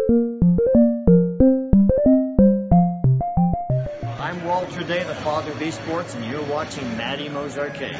I'm Walter Day, the father of esports, and you're watching Matty Mo's Arcade.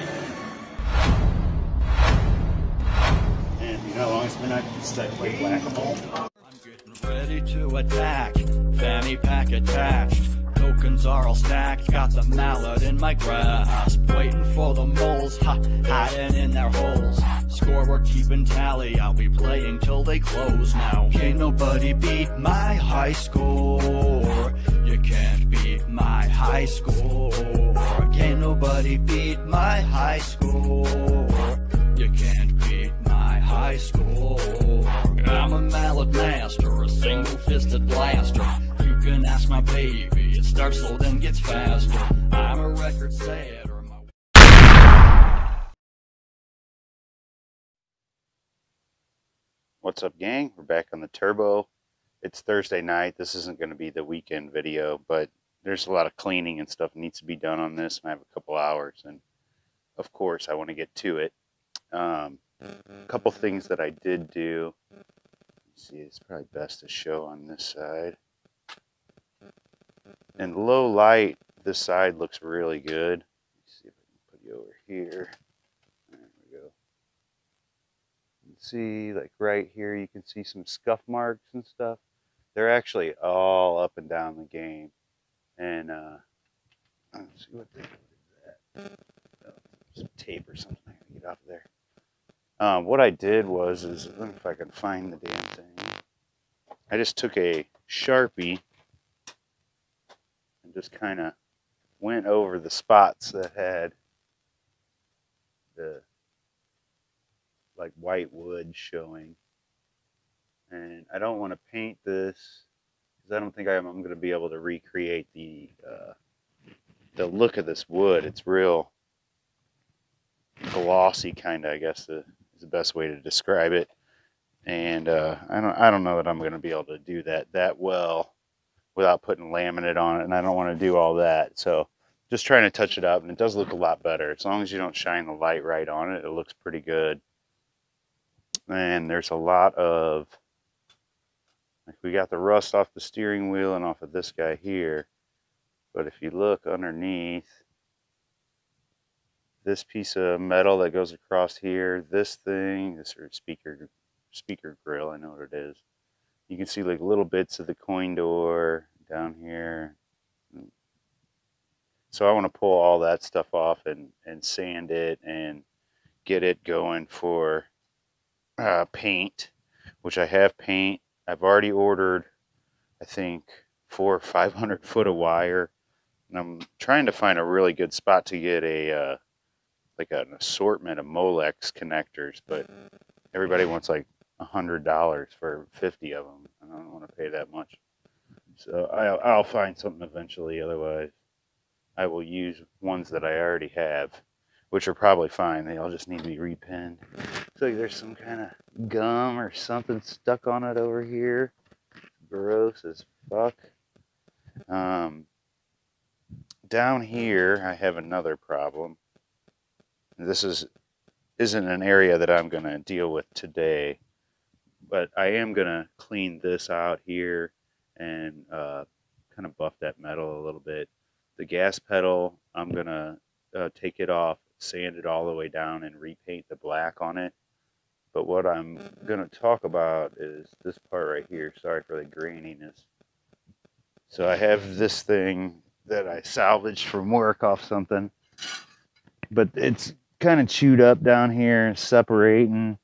And you know how long it's been since I played Whac-A-Mole? I'm getting ready to attack, fanny pack attached. Tokens are all stacked, got the mallet in my grasp. Waiting for the moles, hiding in their holes. Score, we're keeping tally, I'll be playing till they close now. Can't nobody beat my high score. You can't beat my high score. Can't nobody beat my high score. You can't beat my high score. I'm a mallet master, a single-fisted blaster. You can ask my baby, it starts slow then gets faster. I'm a record setter. What's up, gang? We're back on the Turbo. It's Thursday night. This isn't going to be the weekend video, but there's a lot of cleaning and stuff that needs to be done on this, and I have a couple hours, and of course I want to get to it. A couple things that I did do. Let's see, it's probably best to show on this side. In low light, this side looks really good. Let's see if I can put you over here. There we go. You can see, like right here, you can see some scuff marks and stuff. They're actually all up and down the game. And let's see what they did that. Some tape or something. I gotta get off of there. What I did was, I don't know if I can find the damn thing. I just took a Sharpie and just kind of went over the spots that had the like white wood showing. And I don't want to paint this because I don't think I'm going to be able to recreate the look of this wood. It's real glossy, kind of, I guess is the best way to describe it. And I don't know that I'm going to be able to do that well without putting laminate on it, and I don't want to do all that. So just trying to touch it up, and it does look a lot better. As long as you don't shine the light right on it, it looks pretty good. And there's a lot of, like, we got the rust off the steering wheel and off of this guy here. But if you look underneath, this piece of metal that goes across here, this thing, this sort of speaker grill, I know what it is. You can see like little bits of the coin door down here. So I want to pull all that stuff off and sand it and get it going for paint, which I have paint. I've already ordered, I think, 400 or 500 foot of wire, and I'm trying to find a really good spot to get a like an assortment of Molex connectors, but everybody wants like $100 for 50 of them. I don't want to pay that much, so I'll find something eventually. Otherwise, I will use ones that I already have, which are probably fine. They all just need to be repinned. Looks like there's some kind of gum or something stuck on it over here. Gross as fuck. Down here, I have another problem. This isn't an area that I'm going to deal with today, but I am going to clean this out here and kind of buff that metal a little bit. The gas pedal, I'm going to take it off, sand it all the way down, and repaint the black on it. But what I'm going to talk about is this part right here. Sorry for the graininess. So I have this thing that I salvaged from work off something, but it's kind of chewed up down here, separating.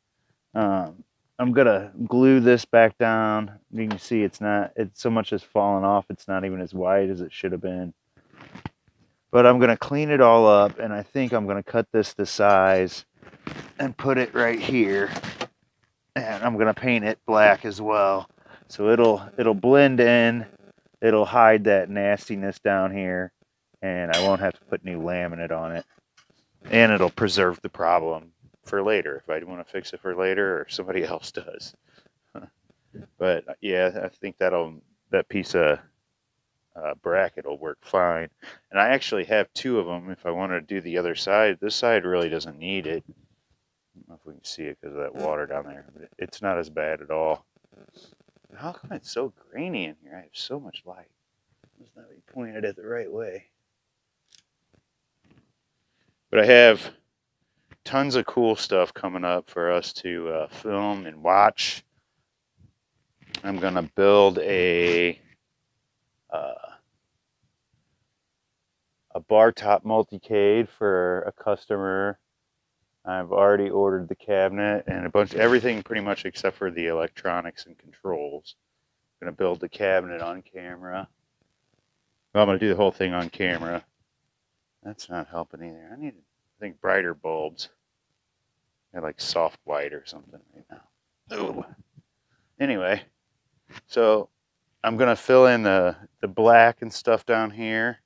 I'm gonna glue this back down. You can see it's so much has fallen off, it's not even as wide as it should have been. But I'm gonna clean it all up, and I think I'm gonna cut this to size and put it right here, and I'm gonna paint it black as well, so it'll blend in. It'll hide that nastiness down here, and I won't have to put new laminate on it. And it'll preserve the problem for later, if I want to fix it for later or somebody else does. But yeah, I think that piece of bracket will work fine. And I actually have two of them if I want to do the other side. This side really doesn't need it. I don't know if we can see it because of that water down there, but it's not as bad at all. how come it's so grainy in here? I have so much light. Must not be pointed at the right way. But I have tons of cool stuff coming up for us to film and watch. I'm gonna build a bar top multicade for a customer. I've already ordered the cabinet and a bunch of everything pretty much except for the electronics and controls. I'm gonna build the cabinet on camera. Well, I'm gonna do the whole thing on camera. That's not helping either. I need, I think, brighter bulbs. They're like soft white or something right now. Ooh. Anyway, so I'm gonna fill in the black and stuff down here.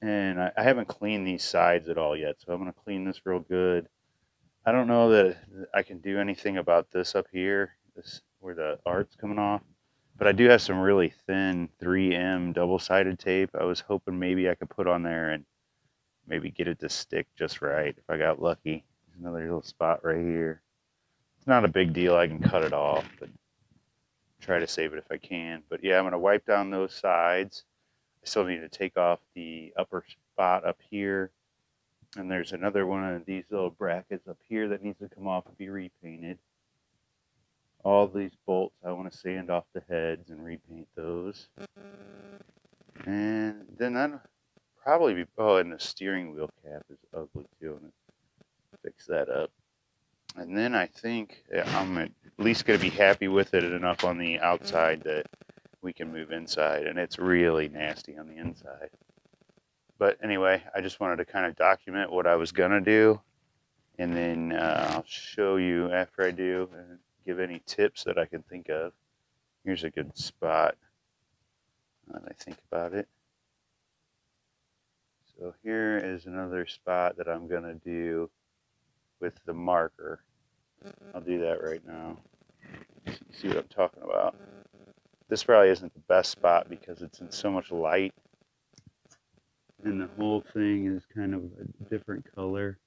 And I haven't cleaned these sides at all yet, so I'm going to clean this real good. I don't know that I can do anything about this up here, this where the art's coming off, but I do have some really thin 3M double-sided tape. I was hoping maybe I could put on there and maybe get it to stick just right if I got lucky. There's another little spot right here. It's not a big deal. I can cut it off, but try to save it if I can. But yeah, I'm going to wipe down those sides. I still need to take off the upper spot up here. And there's another one of these little brackets up here that needs to come off and be repainted. All these bolts, I want to sand off the heads and repaint those. And then that'll probably be, oh, and the steering wheel cap is ugly too. I'm going to fix that up. And then I think I'm at least going to be happy with it enough on the outside that we can move inside, and it's really nasty on the inside. But anyway, I just wanted to kind of document what I was gonna do, and then I'll show you after I do and give any tips that I can think of. Here's a good spot now that I think about it. So here is another spot that I'm gonna do with the marker. I'll do that right now. See what I'm talking about. This probably isn't the best spot because it's in so much light and the whole thing is kind of a different color.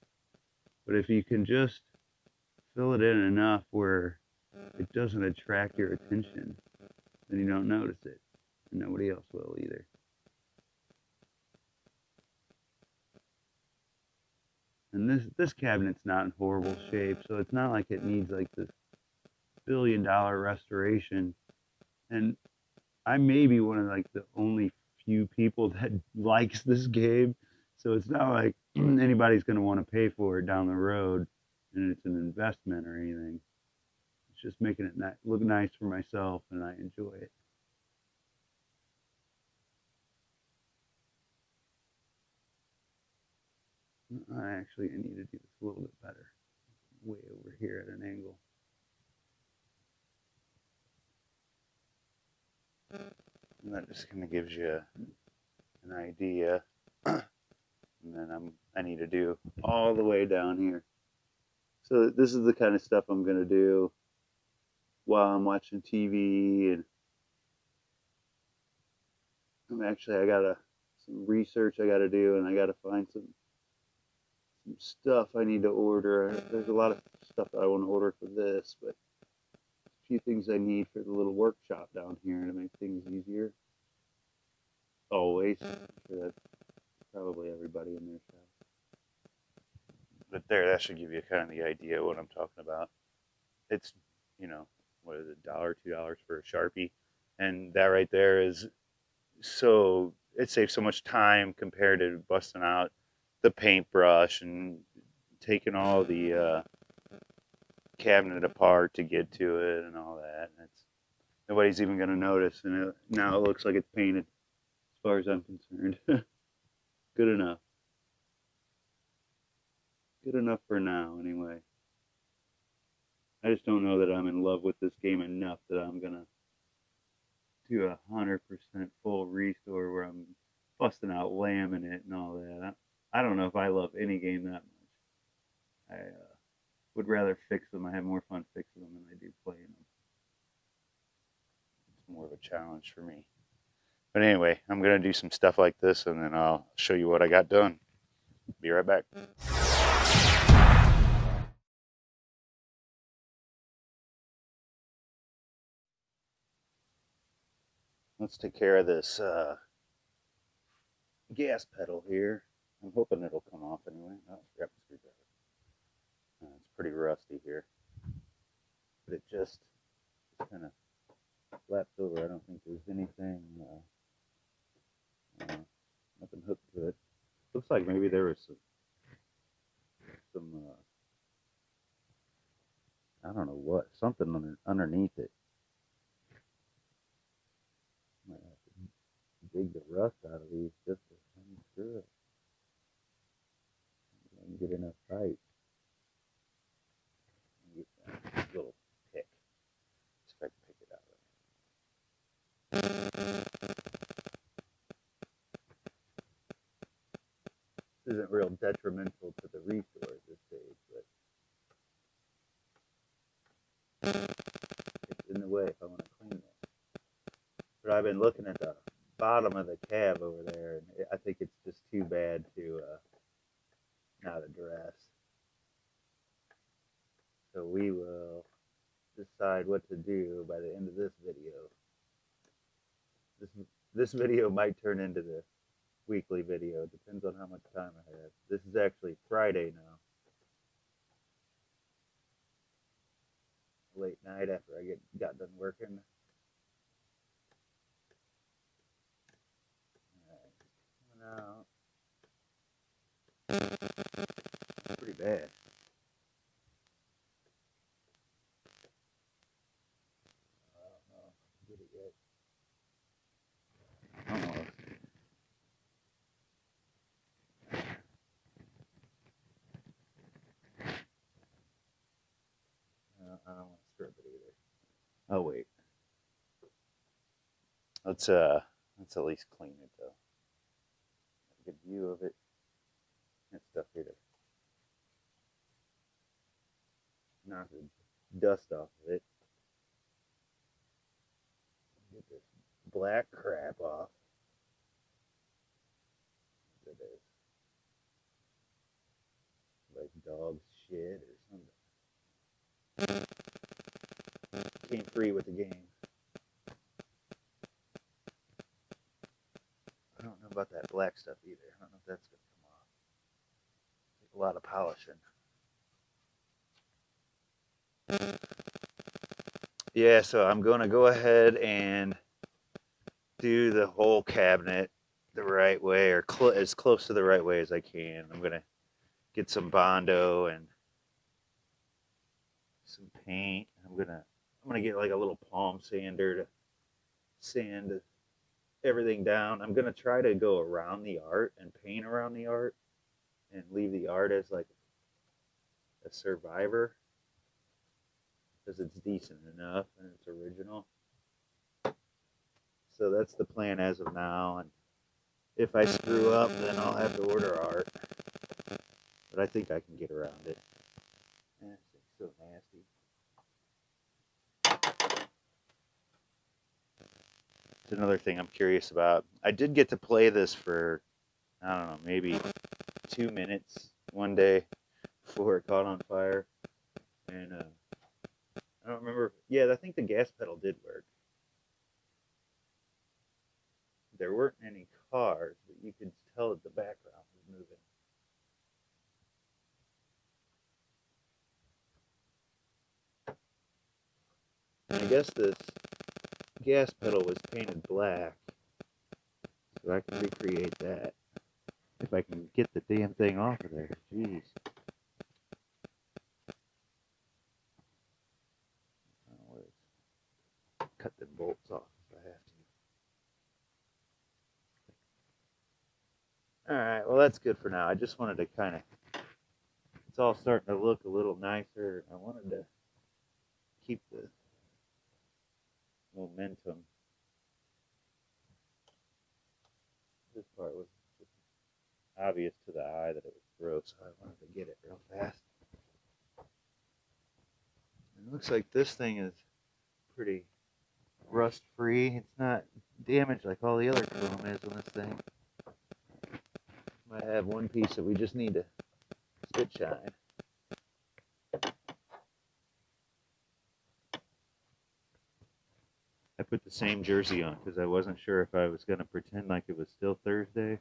But if you can just fill it in enough where it doesn't attract your attention, then you don't notice it, and nobody else will either. And this cabinet's not in horrible shape, so it's not like it needs like this billion-dollar restoration. And I may be one of like the only few people that likes this game, so it's not like anybody's going to want to pay for it down the road, and it's an investment or anything. It's just making it look nice for myself, and I enjoy it. I need to do this a little bit better. Way over here at an angle. And that just kind of gives you an idea. And then I need to do all the way down here. So this is the kind of stuff I'm going to do while I'm watching TV. And I got some research I got to do, and I got to find some stuff I need to order. There's a lot of stuff that I want to order for this, but a few things I need for the little workshop down here to make things easier. Always. I'm sure that's probably everybody in their shop. But there, that should give you kind of the idea of what I'm talking about. It's, you know, what is it, $1, $2 for a Sharpie? And that right there is so, it saves so much time compared to busting out the paintbrush and taking all the cabinet apart to get to it and all that. And nobody's even going to notice, and now it looks like it's painted as far as I'm concerned. Good enough. Good enough for now, anyway. I just don't know that I'm in love with this game enough that I'm going to do 100% full restore where I'm busting out laminate and all that. I don't know if I love any game that much. I would rather fix them. I have more fun fixing them than I do playing them. It's more of a challenge for me. But anyway, I'm going to do some stuff like this, and then I'll show you what I got done. Be right back. let's take care of this gas pedal here. I'm hoping it'll come off anyway. Oh, grab the screwdriver. It's pretty rusty here, but it just kind of flaps over. I don't think there's anything, nothing hooked to it. Looks like maybe there was some I don't know what, something underneath it. Might have to dig the rust out of these just to unscrew it. And get enough tight. Get that little pick. See if I can pick it out. This isn't real detrimental to the restore at this stage, but it's in the way if I want to clean this. But I've been looking at the bottom of the cab over there, and I think it's just too bad to not address. So we will decide what to do by the end of this video. This video might turn into the weekly video. It depends on how much time I have. This is actually Friday now. Late night after I got done working. Alright, coming out. That's pretty bad. I don't know if I can get it yet. Almost. I don't want to strip it either. Oh wait. Let's at least clean it though. Have a good view of it. And stuff here to knock the dust off of it. Get this black crap off. It is like dog shit or something. Came free with the game. I don't know about that black stuff either. I don't know if that's going to come off. Take a lot of polishing. Yeah, so I'm going to go ahead and do the whole cabinet the right way, or as close to the right way as I can. I'm going to get some Bondo and some paint. I'm gonna get like a little palm sander to sand everything down. I'm gonna try to go around the art and paint around the art and leave the art as like a survivor because it's decent enough and it's original. So that's the plan as of now, and if I screw up then I'll have to order art, but I think I can get around it. It's so nasty. It's another thing I'm curious about. I did get to play this for, I don't know, maybe 2 minutes one day before it caught on fire. And I don't remember. Yeah, I think the gas pedal did work. There weren't any cars, but you could tell that the background was moving. And I guess this gas pedal was painted black, so I can recreate that if I can get the damn thing off of there. Jeez. Cut the bolts off if I have to. Alright, well that's good for now. I just wanted to kind of, it's all starting to look a little nicer. I wanted to keep the momentum. This part was just obvious to the eye that it was gross, so I wanted to get it real fast. It looks like this thing is pretty rust free. It's not damaged like all the other chrome is on this thing. Might have one piece that we just need to spit shine. I put the same jersey on because I wasn't sure if I was going to pretend like it was still Thursday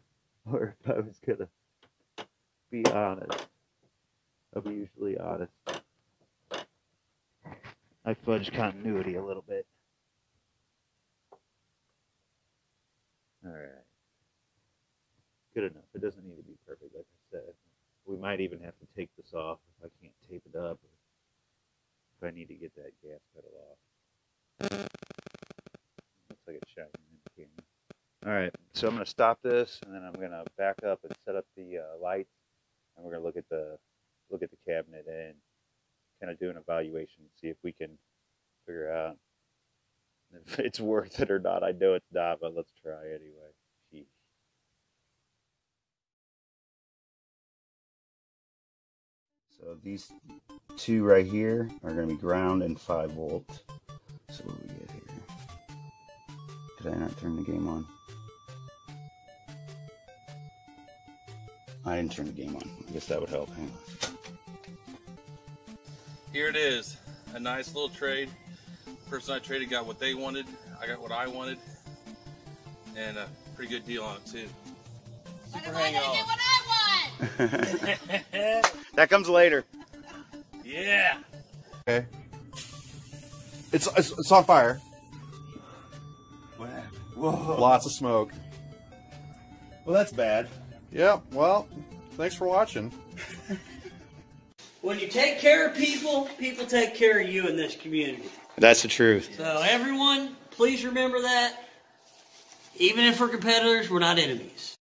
or if I was going to be honest. I'm usually honest. I fudge continuity a little bit. Alright. Good enough. It doesn't need to be perfect, like I said. We might even have to take this off if I can't tape it up. If I need to get that gas pedal off. Looks like it's shining in the camera. Alright, so I'm going to stop this, and then I'm going to back up and set up the lights. And we're going to look at the cabinet and kind of do an evaluation, see if we can figure out if it's worth it or not. I know it's not, but let's try anyway. Sheesh. So these two right here are going to be ground and 5 volt. So what do we get here? Did I not turn the game on? I didn't turn the game on. I guess that would help. Hang on. Here it is, a nice little trade. The person I traded got what they wanted, I got what I wanted, and a pretty good deal on it too. Super hang on. What I want. That comes later. Yeah. Okay. It's on fire. What? Whoa. Lots of smoke. Well, that's bad. Yeah, well, thanks for watching. When you take care of people, people take care of you in this community. That's the truth. So everyone, please remember that. Even if we're competitors, we're not enemies.